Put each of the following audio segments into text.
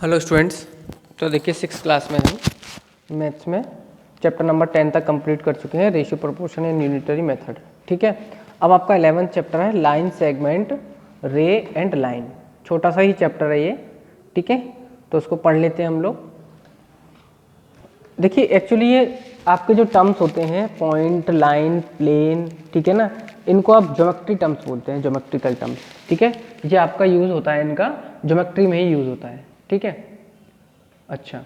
Hello students. तो देखिए 6th class में हम मैथ्स में चैप्टर नंबर 10 तक कंप्लीट कर चुके हैं, ratio proportion and unitary method. ठीक है, अब आपका 11th चैप्टर है लाइन सेगमेंट रे एंड लाइन। छोटा सा ही चैप्टर है ये, ठीक है, तो उसको पढ़ लेते हैं हम लोग। देखिए एक्चुअली ये आपके जो टर्म्स होते हैं पॉइंट, लाइन, प्लेन, ठीक है ना, इनको आप ज्योमेट्री टर्म्स बोलते हैं, ज्योमेट्रिकल टर्म्स। ठीक है, ये आपका यूज़ होता है, इनका ज्योमेट्री में ही यूज़ होता है। ठीक है, अच्छा,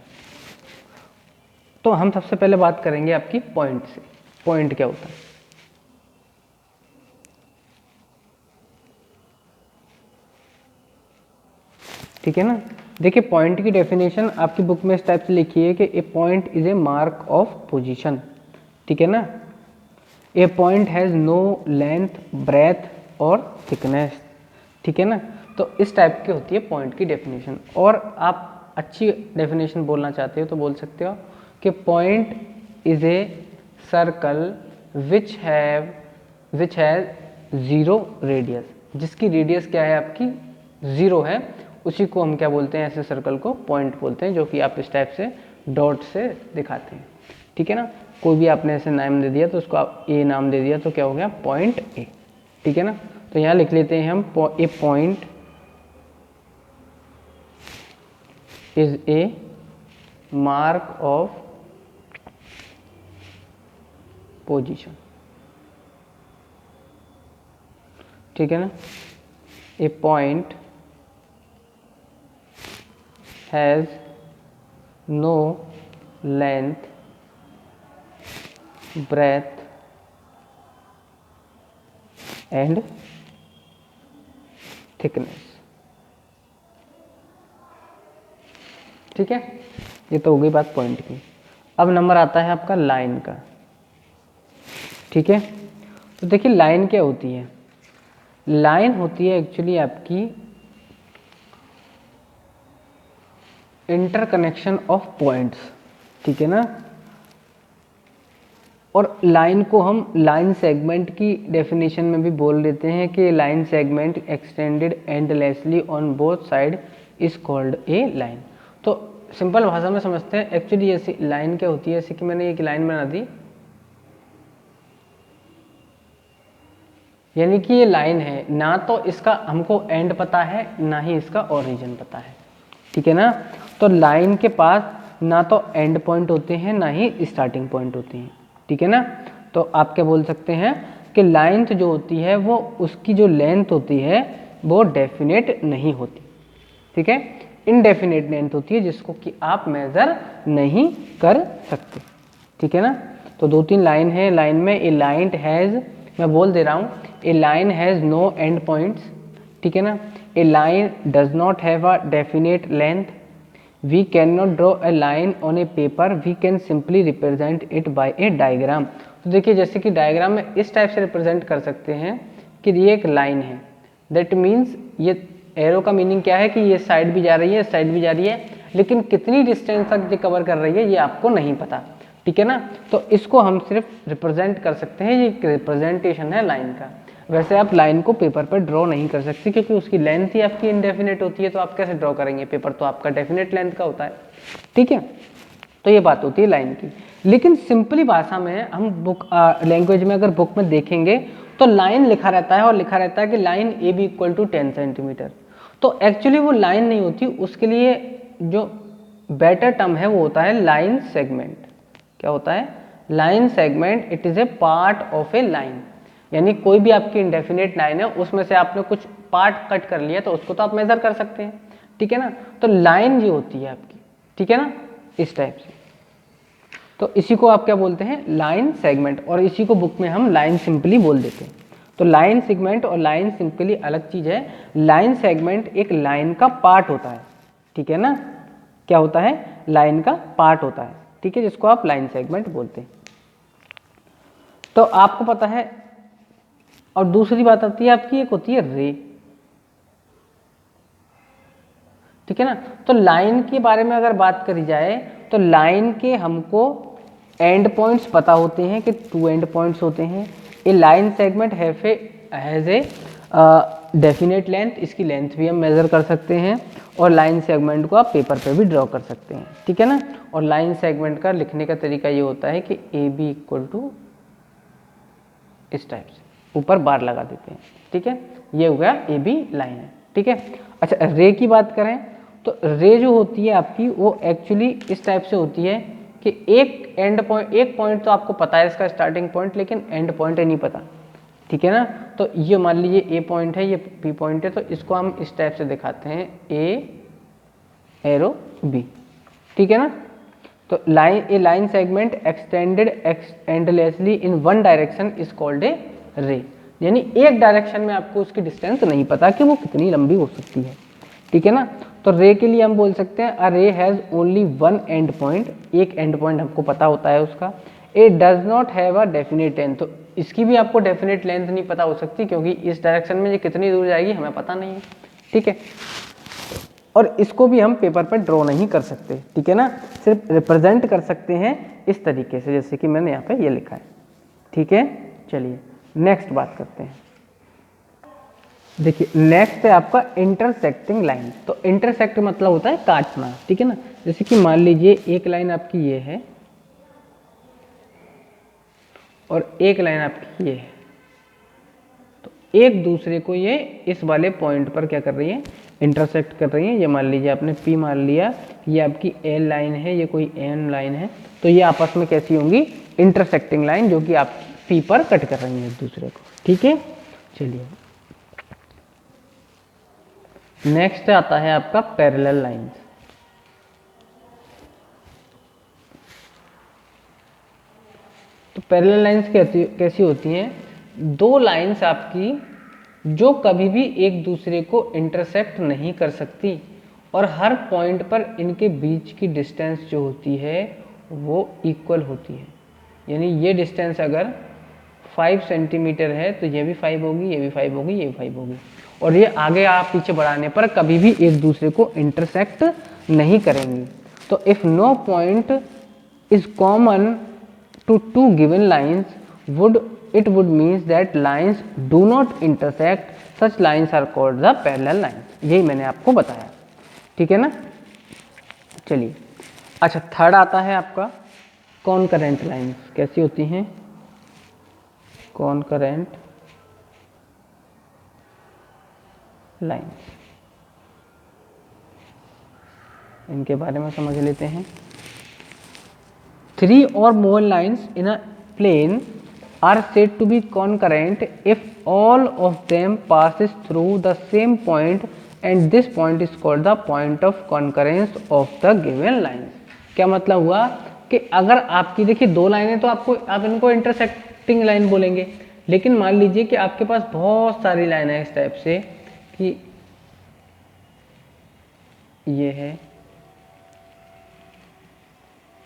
तो हम सबसे पहले बात करेंगे आपकी पॉइंट से। पॉइंट क्या होता है? ठीक है ना, देखिए पॉइंट की डेफिनेशन आपकी बुक में इस टाइप से लिखी है कि a point is a mark of position. ठीक है ना, a point has no length, breadth और थिकनेस। ठीक है ना, तो इस टाइप की होती है पॉइंट की डेफिनेशन। और आप अच्छी डेफिनेशन बोलना चाहते हो तो बोल सकते हो कि point is a circle which has zero radius. जिसकी रेडियस क्या है आपकी? ज़ीरो है, उसी को हम क्या बोलते हैं? ऐसे सर्कल को पॉइंट बोलते हैं, जो कि आप इस टाइप से डॉट से दिखाते हैं। ठीक है ना, कोई भी आपने ऐसे नाम दे दिया तो उसको आप ए नाम दे दिया तो क्या हो गया? Point A. ठीक है ना, तो यहाँ लिख लेते हैं हम a point is a mark of position. ठीक है ना, a point has no length, breadth and thickness. ठीक है, ये तो हो गई बात पॉइंट की। अब नंबर आता है आपका लाइन का। ठीक है, तो देखिए लाइन क्या होती है? लाइन होती है एक्चुअली आपकी इंटरकनेक्शन ऑफ पॉइंट्स। ठीक है ना, और लाइन को हम लाइन सेगमेंट की डेफिनेशन में भी बोल देते हैं कि line segment extended endlessly on both side is called a line. तो सिंपल भाषा में समझते हैं, एक्चुअली ऐसी लाइन क्या होती है? ऐसे कि मैंने एक लाइन बना दी, यानी कि ये लाइन है, ना तो इसका हमको एंड पता है ना ही इसका ओरिजिन पता है। ठीक है ना, तो लाइन के पास ना तो एंड पॉइंट होते हैं ना ही स्टार्टिंग पॉइंट होते हैं। ठीक है ना, तो आप क्या बोल सकते हैं कि लेंथ जो होती है वो उसकी जो लेंथ होती है वो डेफिनेट नहीं होती। ठीक है, इनडेफिनेट लेंथ होती है जिसको कि आप मेजर नहीं कर सकते। ठीक है ना, तो दो तीन लाइन है, लाइन में ए लाइन हैज़, मैं बोल दे रहा हूँ, a line has no end points. ठीक है ना, a line does not have a definite length, we can not draw a line on a paper, we can simply represent it by a diagram. तो देखिए जैसे कि diagram में इस type से रिप्रेजेंट कर सकते हैं कि ये एक लाइन है, दैट मीन्स ये एरो का मीनिंग क्या है कि ये साइड भी जा रही है, साइड भी जा रही है, लेकिन कितनी डिस्टेंस तक ये कवर कर रही है ये आपको नहीं पता। ठीक है ना, तो इसको हम सिर्फ रिप्रेजेंट कर सकते हैं, ये रिप्रेजेंटेशन है लाइन का। वैसे आप लाइन को पेपर पर ड्रॉ नहीं कर सकते क्योंकि उसकी लेंथ ही आपकी इनडेफिनेट होती है, तो आप कैसे ड्रॉ करेंगे? पेपर तो आपका डेफिनेट लेंथ का होता है। ठीक है, तो ये बात होती है लाइन की। लेकिन सिंपली भाषा में हम बुक लैंग्वेज में अगर बुक में देखेंगे तो लाइन लिखा रहता है और लिखा रहता है कि line A B equal to 10 centimetre. तो एक्चुअली वो लाइन नहीं होती, उसके लिए जो बेटर टर्म है वो होता है लाइन सेगमेंट। क्या होता है? Line segment. It is a part of A line, यानी कोई भी आपकी इंडेफिनेट लाइन है उसमें से आपने कुछ पार्ट कट कर लिया तो उसको तो आप मेजर कर सकते हैं। ठीक है ना, तो लाइन ये होती है आपकी। ठीक है ना, इस टाइप से, तो इसी को आप क्या बोलते हैं? लाइन सेगमेंट, और इसी को बुक में हम लाइन सिंपली बोल देते हैं। तो लाइन सेगमेंट और लाइन सिंपली अलग चीज है। लाइन सेगमेंट एक लाइन का पार्ट होता है। ठीक है ना, क्या होता है? लाइन का पार्ट होता है। ठीक है, जिसको आप लाइन सेगमेंट बोलते हैं। तो आपको पता है, और दूसरी बात आती है आपकी, एक होती है रे। ठीक है ना, तो लाइन के बारे में अगर बात करी जाए तो लाइन के हमको एंड पॉइंट्स पता होते हैं कि 2 एंड पॉइंट्स होते हैं। A line segment has a definite length, इसकी लेंथ भी हम मेजर कर सकते हैं, और लाइन सेगमेंट को आप पेपर पे भी ड्रॉ कर सकते हैं, ठीक है ना। और लाइन सेगमेंट का लिखने का तरीका ये होता है कि ए बी इक्वल टू इस टाइप से ऊपर बार लगा देते हैं, ठीक है। ये हो गया ए बी लाइन है, ठीक है। अच्छा रे की बात करें तो रे जो होती है आपकी वो एक्चुअली इस टाइप से होती है कि एक पॉइंट तो आपको पता है इसका स्टार्टिंग पॉइंट, लेकिन एंड पॉइंट नहीं पता, ठीक है ना। तो ये मान लीजिए ए पॉइंट है, ये बी पॉइंट है, तो इसको हम इस टाइप से दिखाते हैं ए एरो बी, ठीक है ना। तो line segment extended endlessly in one direction is called a रे, यानी एक डायरेक्शन में आपको उसकी डिस्टेंस नहीं पता कि वो कितनी लंबी हो सकती है, ठीक है ना। तो रे के लिए हम बोल सकते हैं अ रे has only one and point, एक एंड पॉइंट हमको पता होता है उसका। It does not have a definite length, तो इसकी भी आपको डेफिनेट लेंथ नहीं पता हो सकती क्योंकि इस डायरेक्शन में ये कितनी दूर जाएगी हमें पता नहीं है, ठीक है। और इसको भी हम पेपर पर ड्रॉ नहीं कर सकते, ठीक है ना, सिर्फ रिप्रेजेंट कर सकते हैं इस तरीके से जैसे कि मैंने यहाँ पे ये लिखा है, ठीक है। चलिए नेक्स्ट बात करते हैं। देखिए नेक्स्ट है आपका इंटरसेक्टिंग लाइन। तो इंटरसेक्ट मतलब होता है काटना, ठीक है ना। जैसे कि मान लीजिए एक लाइन आपकी ये है और एक लाइन आपकी ये है, तो एक दूसरे को ये इस वाले पॉइंट पर क्या कर रही है, इंटरसेक्ट कर रही है। ये मान लीजिए आपने P मान लिया, ये आपकी L लाइन है, ये कोई N लाइन है, तो ये आपस में कैसी होंगी, इंटरसेक्टिंग लाइन, जो कि आप P पर कट कर रही है एक दूसरे को, ठीक है। चलिए नेक्स्ट आता है आपका पैरेलल लाइंस। तो पैरेलल लाइंस कैसी होती हैं, दो लाइंस आपकी जो कभी भी एक दूसरे को इंटरसेक्ट नहीं कर सकती और हर पॉइंट पर इनके बीच की डिस्टेंस जो होती है वो इक्वल होती है। यानी ये डिस्टेंस अगर 5 सेंटीमीटर है तो ये भी 5 होगी, ये भी 5 होगी, ये भी 5 होगी, और ये आगे आप पीछे बढ़ाने पर कभी भी एक दूसरे को इंटरसेक्ट नहीं करेंगी। तो if no point is common to two given lines it would means that lines do not intersect, such lines are called the parallel lines। यही मैंने आपको बताया, ठीक है ना। चलिए अच्छा थर्ड आता है आपका कॉनकरेंट लाइंस। कैसी होती हैं कॉनकरेंट लाइंस, इनके बारे में समझ लेते हैं। 3 or more lines in a plane are said to be concurrent if all of them passes through the same point and this point is called the point of concurrence of the given lines। क्या मतलब हुआ कि अगर आपकी देखिए दो लाइनें तो आप इनको इंटरसेक्टिंग लाइन बोलेंगे, लेकिन मान लीजिए कि आपके पास बहुत सारी लाइन है इस टाइप से कि ये है,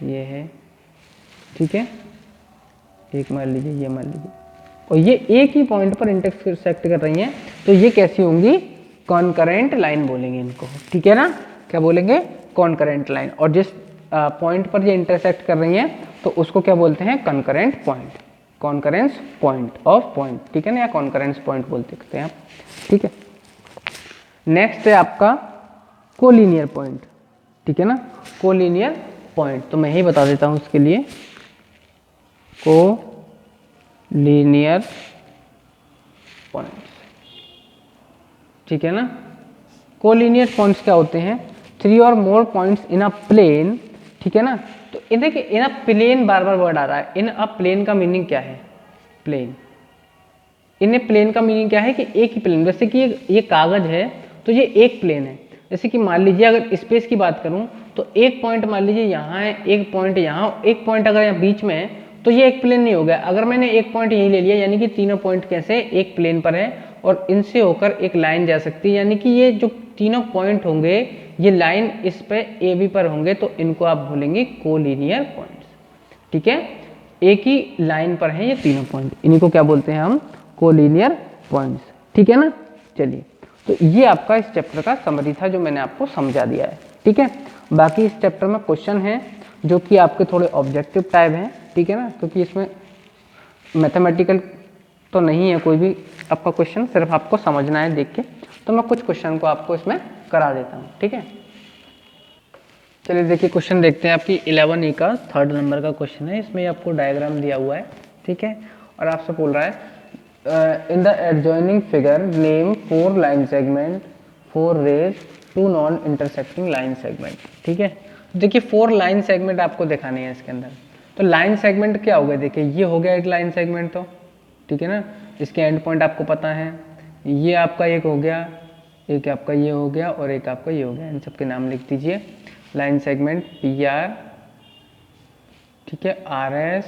ये है, ठीक है, एक मान लीजिए, ये मान लीजिए, और ये एक ही पॉइंट पर इंटरसेक्ट कर रही हैं, तो ये कैसी होंगी, कॉनकरेंट लाइन बोलेंगे इनको, ठीक है ना। क्या बोलेंगे, कॉनकरेंट लाइन। और जिस पॉइंट पर ये इंटरसेक्ट कर रही हैं तो उसको क्या बोलते हैं, concurrent point, concurrence point of point, ठीक है ना, या कॉनकरेंस पॉइंट बोल सकते हैं आप, ठीक है। नेक्स्ट है आपका कोलिनियर पॉइंट, ठीक है ना, कोलिनियर पॉइंट। तो मैं ही बता देता हूं उसके लिए, कोलिनियर पॉइंट्स, ठीक है ना। कोलिनियर पॉइंट्स क्या होते हैं, 3 और more points in a plane, ठीक है ना। तो देखिए इन अ प्लेन बार बार वर्ड आ रहा है, इन अ प्लेन का मीनिंग क्या है, प्लेन। इन प्लेन का मीनिंग क्या है कि एक ही प्लेन, जैसे कि ये कागज है तो ये एक प्लेन है। जैसे कि मान लीजिए अगर स्पेस की बात करूं तो एक पॉइंट मान लीजिए यहाँ है, एक पॉइंट यहाँ, एक पॉइंट अगर यहाँ बीच में है तो ये एक प्लेन नहीं हो गया। अगर मैंने एक पॉइंट यहीं ले लिया यानी कि तीनों पॉइंट कैसे एक प्लेन पर है और इनसे होकर एक लाइन जा सकती है, यानी कि ये जो तीनों पॉइंट होंगे ये लाइन इस पे ए बी पर होंगे, तो इनको आप बोलेंगे कोलिनियर पॉइंट्स, ठीक है। एक ही लाइन पर है ये तीनों पॉइंट, इन्हीं को क्या बोलते हैं हम, कोलिनियर पॉइंट्स, ठीक है ना। चलिए तो ये आपका इस चैप्टर का समरी था जो मैंने आपको समझा दिया है, ठीक है। बाकी इस चैप्टर में क्वेश्चन हैं जो कि आपके थोड़े ऑब्जेक्टिव टाइप हैं, ठीक है ना, क्योंकि इसमें मैथमेटिकल तो नहीं है कोई भी आपका क्वेश्चन, सिर्फ आपको समझना है देख के। तो मैं कुछ क्वेश्चन को आपको इसमें करा देता हूँ, ठीक है। चलिए देखिए क्वेश्चन देखते हैं, आपकी 11A का 3rd नंबर का क्वेश्चन है। इसमें आपको डायग्राम दिया हुआ है, ठीक है, और आपसे बोल रहा है in the adjoining figure name 4 line segment 4 rays 2 non intersecting line segment, ठीक है। देखिए 4 लाइन सेगमेंट आपको दिखाने हैं इसके अंदर। तो लाइन सेगमेंट क्या हो गया, देखिए ये हो गया एक लाइन सेगमेंट, तो ठीक है ना, इसके एंड पॉइंट आपको पता है, ये आपका एक हो गया, एक आपका ये हो गया और एक आपका ये हो गया। इन सबके नाम लिख दीजिए। लाइन सेगमेंट PR, ठीक है, RS,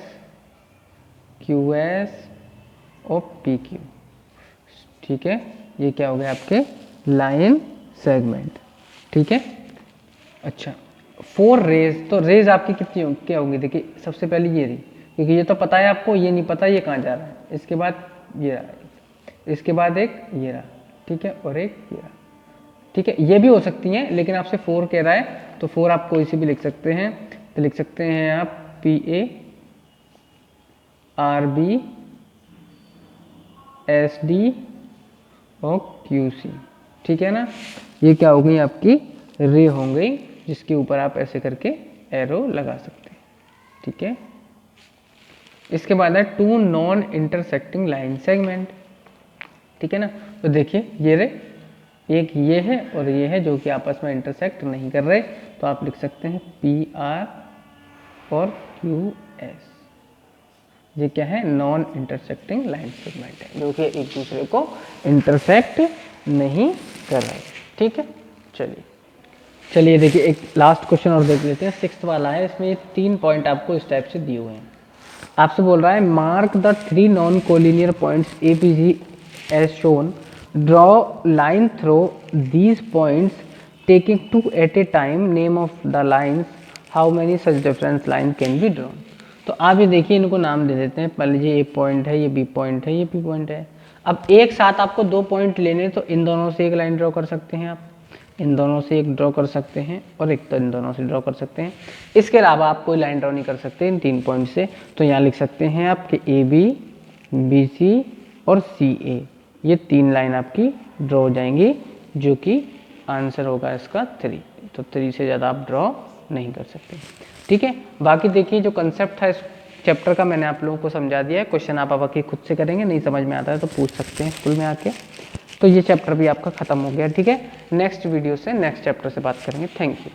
QS और PQ, ठीक है। ये क्या हो गया आपके लाइन सेगमेंट, ठीक है। अच्छा 4 रेज, तो रेज आपकी कितनी होगी, क्या होगी, देखिए सबसे पहले ये रही, क्योंकि ये तो पता है आपको, ये नहीं पता ये कहाँ जा रहा है। इसके बाद ये रहा, इसके बाद एक ये रहा, ठीक है, और एक ये रहा, ठीक है। ये भी हो सकती हैं, लेकिन आपसे 4 कह रहा है तो 4 आप कोई सी भी लिख सकते हैं। तो लिख सकते हैं आप PA, RB, SD और QC, ठीक है ना। ये क्या हो गई आपकी रे हो गई, जिसके ऊपर आप ऐसे करके एरो लगा सकते हैं, ठीक है। इसके बाद है 2 नॉन इंटरसेक्टिंग लाइन सेगमेंट, ठीक है ना। तो देखिए ये रे, एक ये है और ये है जो कि आपस में इंटरसेक्ट नहीं कर रहे, तो आप लिख सकते हैं PR और QS। ये क्या है, नॉन इंटरसेक्टिंग लाइन सेगमेंट है, जो कि एक दूसरे को इंटरसेक्ट नहीं कर रहे, ठीक है। चलिए देखिए एक लास्ट क्वेश्चन और देख लेते हैं, 6th वाला है। इसमें ये 3 पॉइंट आपको इस टाइप से दिए हुए हैं। आपसे बोल रहा है mark the 3 non collinear points APG as shown, draw line through these points taking 2 at a time, name of the lines, how many such difference line can be drawn. तो आप ये देखिए इनको नाम दे देते हैं, पहले ये A पॉइंट है, ये B पॉइंट है, ये P पॉइंट है। अब एक साथ आपको 2 पॉइंट लेने, तो इन दोनों से एक लाइन ड्रॉ कर सकते हैं आप, इन दोनों से एक ड्रॉ कर सकते हैं और एक तो इन दोनों से ड्रॉ कर सकते हैं। इसके अलावा आप कोई लाइन ड्रॉ नहीं कर सकते इन 3 पॉइंट से। तो यहाँ लिख सकते हैं आपके AB, BC और CA, ये 3 लाइन आपकी ड्रॉ हो जाएंगी, जो कि आंसर होगा इसका 3। तो 3 से ज़्यादा आप ड्रॉ नहीं कर सकते, ठीक है। बाकी देखिए जो कंसेप्ट था इस चैप्टर का मैंने आप लोगों को समझा दिया है। क्वेश्चन आप बाकी खुद से करेंगे, नहीं समझ में आता है तो पूछ सकते हैं स्कूल में आके। तो ये चैप्टर भी आपका खत्म हो गया, ठीक है। नेक्स्ट वीडियो से नेक्स्ट चैप्टर से बात करेंगे। Thank you.